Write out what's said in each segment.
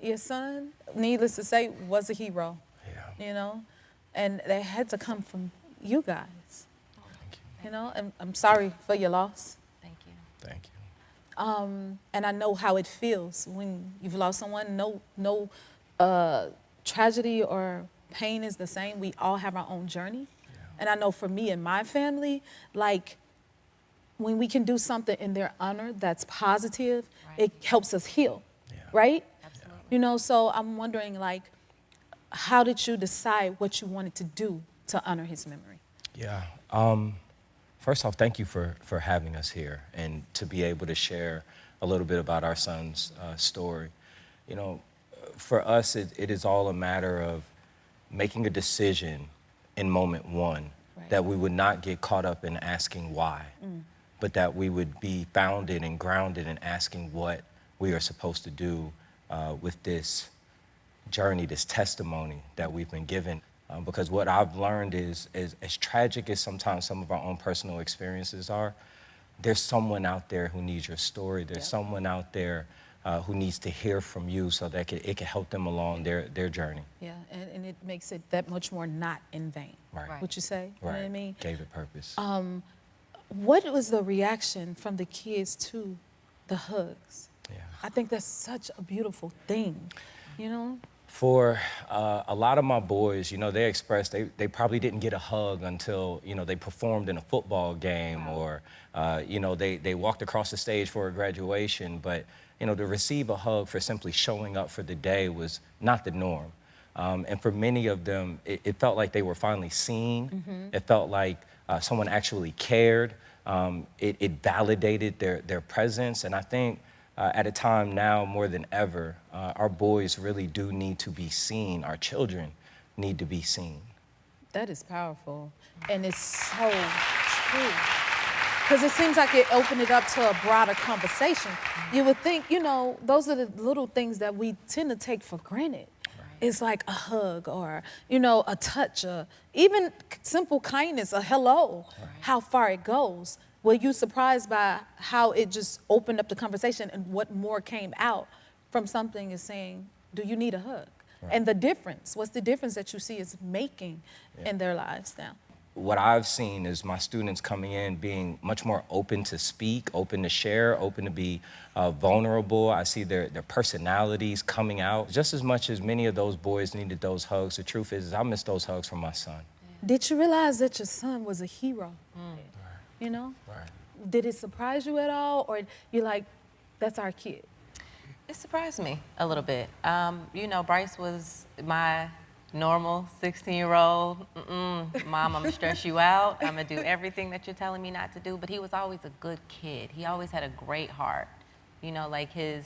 your son, needless to say, was a hero. Yeah. You know, and they had to come from you guys. Thank you. You know, and I'm sorry for your loss. Thank you. Thank you. And I know how it feels when you've lost someone. No tragedy or pain is the same. We all have our own journey. Yeah. And I know for me and my family, like, when we can do something in their honor that's positive, Right. it helps us heal, Yeah. right? Absolutely. You know, so I'm wondering, like, how did you decide what you wanted to do to honor his memory? Yeah. First off, thank you for having us here and to be able to share a little bit about our son's story. You know, for us, it is all a matter of making a decision in moment one, Right. that we would not get caught up in asking why, but that we would be founded and grounded in asking what we are supposed to do with this journey, this testimony that we've been given. Because what I've learned is as tragic as sometimes some of our own personal experiences are, there's someone out there who needs your story. There's Yep. someone out there who needs to hear from you so that it can help them along their journey. Yeah, and it makes it that much more not in vain. Right. Right. Would you say? You know what I mean? Gave it purpose. What was the reaction from the kids to the hugs? Yeah. I think that's such a beautiful thing, you know? For a lot of my boys, you know, they expressed they probably didn't get a hug until, you know, they performed in a football game or, you know, they walked across the stage for a graduation. But, you know, to receive a hug for simply showing up for the day was not the norm. And for many of them, it felt like they were finally seen. It felt like someone actually cared. It validated their presence. And I think at a time now more than ever, our boys really do need to be seen. Our children need to be seen. That is powerful. And it's so true. Because it seems like it opened it up to a broader conversation. You would think, you know, those are the little things that we tend to take for granted. It's like a hug or, you know, a touch, or even simple kindness, a hello, how far it goes. Were you surprised by how it just opened up the conversation and what more came out from something is saying, do you need a hug? And the difference, what's the difference that you see is making in their lives now? What I've seen is my students coming in being much more open to speak, open to share, open to be vulnerable. I see their personalities coming out. Just as much as many of those boys needed those hugs, the truth is I miss those hugs from my son. Did you realize that your son was a hero? You know? Right. Did it surprise you at all? Or you're like, that's our kid? It surprised me a little bit. You know, Bryce was my normal 16-year-old. Mom, I'm gonna stress you out. I'm gonna do everything that you're telling me not to do. But he was always a good kid. He always had a great heart. You know, like his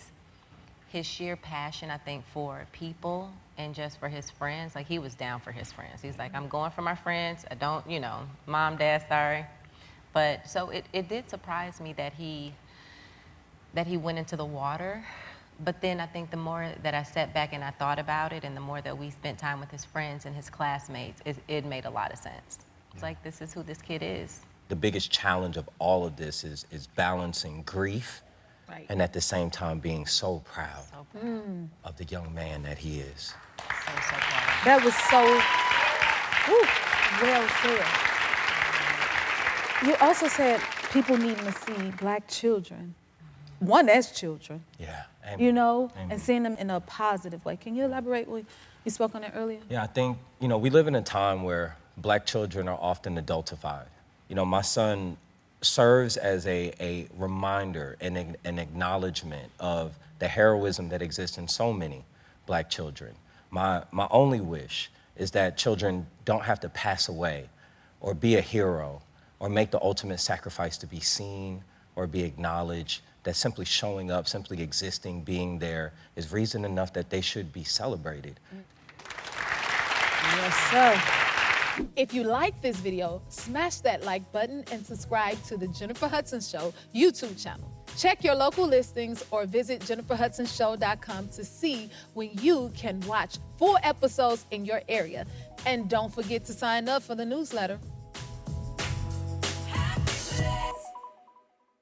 sheer passion, I think, for people and just for his friends. Like, he was down for his friends. He's like, I'm going for my friends. I don't, you know, Mom, Dad, sorry. But so it did surprise me that he went into the water. But then I think the more that I sat back and I thought about it and the more that we spent time with his friends and his classmates, it made a lot of sense. It's like, this is who this kid is. The biggest challenge of all of this is balancing grief and at the same time being so proud, of the young man that he is. So proud. That was so well said. You also said people needing to see Black children, one as children, Yeah. Amen. you know, Amen. and seeing them in a positive way. Can you elaborate? You spoke on it earlier. Yeah, I think, you know, we live in a time where Black children are often adultified. You know, my son serves as a reminder and an acknowledgement of the heroism that exists in so many Black children. My only wish is that children don't have to pass away or be a hero or make the ultimate sacrifice to be seen or be acknowledged, that simply showing up, simply existing, being there is reason enough that they should be celebrated. Yes, sir. If you like this video, smash that like button and subscribe to the Jennifer Hudson Show YouTube channel. Check your local listings or visit jenniferhudsonshow.com to see when you can watch full episodes in your area. And don't forget to sign up for the newsletter.